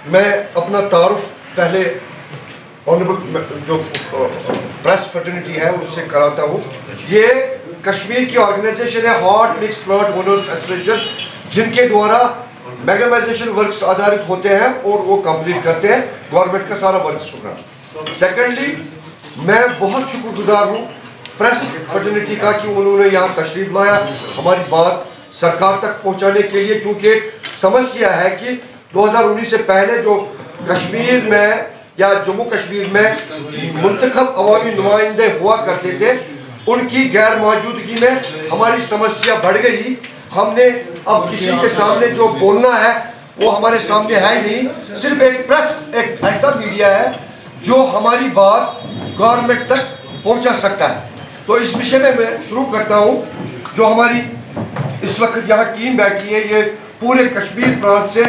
میں اپنا تعارف پہلے آنریبل جو پریس فرٹرنیٹی ہے ان سے کراتا ہوں. یہ کشمیر کی آرگنائزیشن ہے hot mix plot owners association, جن کے دوارا میگنمائزیشن ورکس آدھارت ہوتے ہیں اور وہ کمپلیٹ کرتے ہیں گورنمنٹ کا سارا ورکس پروگرام. سیکنڈلی میں بہت شکر گزار ہوں پریس فرٹرنیٹی کا کہ انہوں نے یہاں تشریف لایا ہماری بات سرکار تک پہنچانے کے لیے، چونکہ ایک سمسیا ہے کہ 2019 سے پہلے جو کشمیر میں یا جموں کشمیر میں منتخب عوامی نمائندے ہوا کرتے تھے ان کی غیر موجودگی میں ہماری سمسیا بڑھ گئی. ہم نے اب کسی کے سامنے جو بولنا ہے وہ ہمارے سامنے ہے ہی نہیں، صرف ایک پریس ایک ایسا میڈیا ہے جو ہماری بات گورنمنٹ تک پہنچا سکتا ہے. تو اس وشے میں شروع کرتا ہوں. جو ہماری اس وقت یہاں ٹیم بیٹھی ہے یہ پورے کشمیر پرانت سے،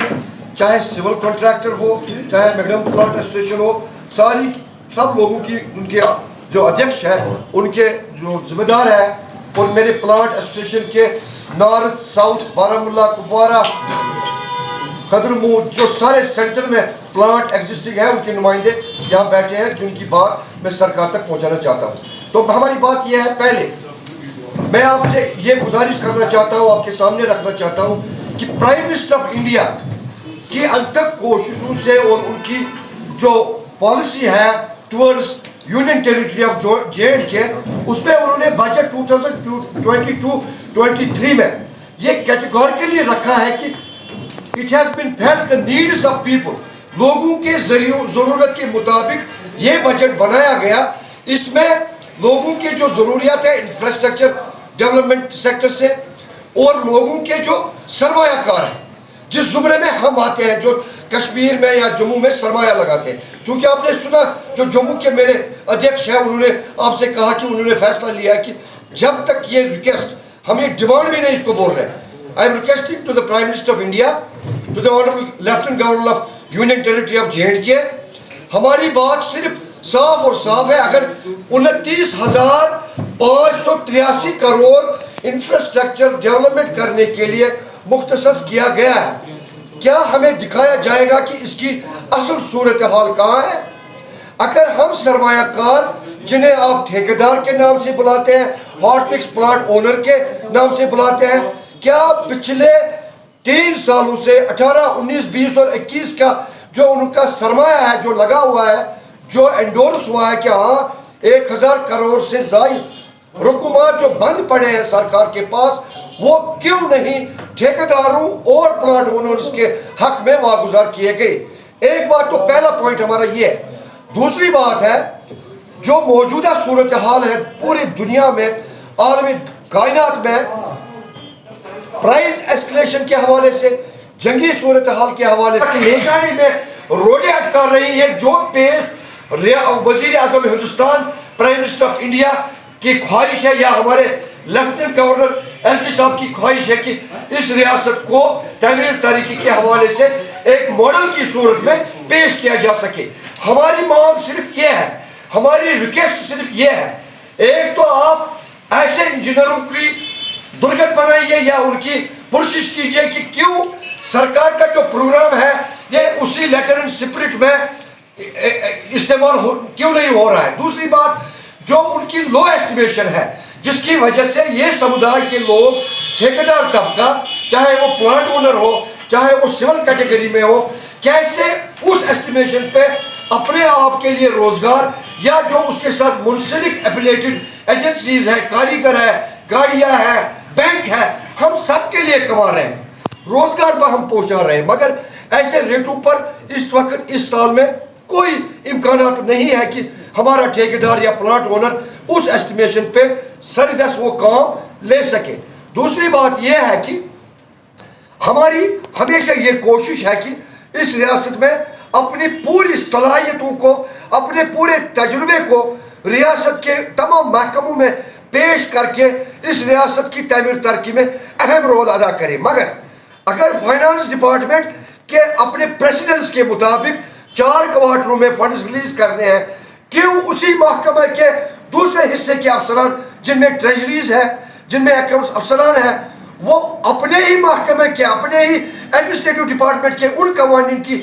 چاہے سول کنٹریکٹر ہو چاہے میگنم پلاٹ ایسوسیشن ہو، سب لوگوں کی ان کے جو ادھیکش ہے ان کے جو ذمہ دار ہے، اور میرے پلاٹ ایسوسیشن کے نارتھ ساؤتھ بارہمولہ کپوارہ قدرمو جو سارے سینٹر میں پلانٹ ایگزسٹنگ ہے ان کے نمائندے یہاں بیٹھے ہیں جن کی بات میں سرکار تک پہنچانا چاہتا ہوں. تو ہماری بات یہ ہے، پہلے میں آپ سے یہ گزارش کرنا چاہتا ہوں، آپ کے سامنے رکھنا چاہتا ہوں کہ پرائم منسٹر آف انڈیا کی انتھک کوششوں سے اور ان کی جو پالیسی ہے towards union territory of J and کے، اس پہ انہوں نے بجٹ 2022-23 میں یہ کیٹیگوریکلی رکھا ہے کہ it has been felt the needs of people، لوگوں کے ضرورت کے مطابق یہ بجٹ بنایا گیا. اس میں لوگوں کے جو ضروریات ہیں انفراسٹرکچر ڈیولپمنٹ سیکٹر سے، اور لوگوں کے جو سرمایہ کار ہیں جس زمرے میں ہم آتے ہیں، جو کشمیر میں یا جموں میں سرمایہ لگاتے ہیں. چونکہ آپ نے سنا جو جموں کے میرے ادھیکش ہیں انہوں نے آپ سے کہا کہ انہوں نے فیصلہ لیا کہ جب تک یہ ریکویسٹ، ہم یہ ڈیمانڈ بھی نہیں اس کو بول رہے ہیں، I am requesting to the Prime Minister of India, to the Honorable Lieutenant Governor of Union Territory of J&K، ہماری بات صرف صاف اور صاف ہے. اگر 29,583 کروڑ انفراسٹرکچر ڈیولپمنٹ کرنے کے لیے مختص کیا گیا ہے، کیا ہمیں دکھایا جائے گا کہ اس کی اصل صورتحال کہاں ہے؟ اگر ہم سرمایہ کار جنہیں آپ ٹھیکیدار کے نام سے بلاتے ہیں، ہاٹ مکس پلاٹ اونر کے نام سے بلاتے ہیں، کیا پچھلے 3 سالوں سے 18, 19, 20 اور 21 کا جو ان کا سرمایہ ہے جو لگا ہوا ہے، جو انڈورس ہوا ہے کہ ہاں 1,000 کروڑ سے زائد رقومات جو بند پڑے ہیں سرکار کے پاس، وہ کیوں نہیں ٹھیکیداروں اور پلاٹ اونرز کے حق میں واگزار کیے گئے؟ ایک بات تو پہلا پوائنٹ ہمارا یہ ہے. دوسری بات ہے جو موجودہ صورتحال ہے پوری دنیا میں، عالمی کائنات میں، پرائز ایسکلیشن کے حوالے سے، جنگی صورتحال کے حوالے سے نشانی میں روڈیں اٹکا رہی ہے. جو پیس وزیر اعظم ہندوستان پرائم منسٹر آف انڈیا کی خواہش ہے یا ہمارے لیفٹیننٹ گورنر ایل جی صاحب کی خواہش ہے کہ اس ریاست کو تعمیر تاریخی کے حوالے سے ایک ماڈل کی صورت میں پیش کیا جا سکے. ہماری مانگ صرف یہ ہے، ہماری ریکویسٹ صرف یہ ہے، ایک تو آپ ایسے انجینئروں کی درگت بنائیے یا ان کی پرسش کیجئے کہ کیوں سرکار کا جو پروگرام ہے یہ اسی لیٹر اینڈ سپرٹ میں استعمال کیوں نہیں ہو رہا ہے. دوسری بات جو ان کی لو ایسٹیمیشن ہے جس کی وجہ سے یہ سمودائے کے لوگ، ٹھیکیدار طبقہ، چاہے وہ پلانٹ اونر ہو چاہے وہ سول کیٹیگری میں ہو، کیسے اس ایسٹیمیشن پہ اپنے آپ کے لیے روزگار یا جو اس کے ساتھ منسلک ایفیلیٹڈ ایجنسیز ہے، کاریگر ہے، گاڑیاں ہیں، بینک ہے، ہم سب کے لیے کما رہے ہیں، روزگار پر ہم پہنچا رہے ہیں، مگر ایسے ریٹوں پر اس وقت اس سال میں کوئی امکانات نہیں ہے کہ ہمارا ٹھیکیدار یا پلاٹ اونر اس ایسٹیمیشن پہ سردست وہ کام لے سکے. دوسری بات یہ ہے کہ ہماری ہمیشہ یہ کوشش ہے کہ اس ریاست میں اپنی پوری صلاحیتوں کو، اپنے پورے تجربے کو ریاست کے تمام محکموں میں پیش کر کے اس ریاست کی تعمیر ترقی میں اہم رول ادا کرے. مگر اگر فائنانس ڈپارٹمنٹ کے اپنے پریسیڈنس کے مطابق 4 کوارٹروں میں فنڈز ریلیز کرنے ہیں، کیوں اسی محکمہ کے دوسرے حصے کے افسران جن میں ٹریجریز ہے، جن میں اکاؤنٹس افسران ہیں، وہ اپنے ہی محکمے کے، اپنے ہی ایڈمنسٹریٹو ڈپارٹمنٹ کے ان قوانین کی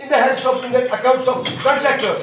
In the hands of the accounts of contractors,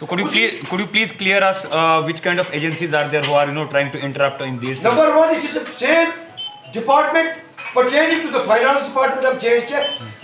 So could you please clear us which kind of agencies are there who are trying to interrupt in these things? Number one, it is the same department pertaining to the finance department of J&K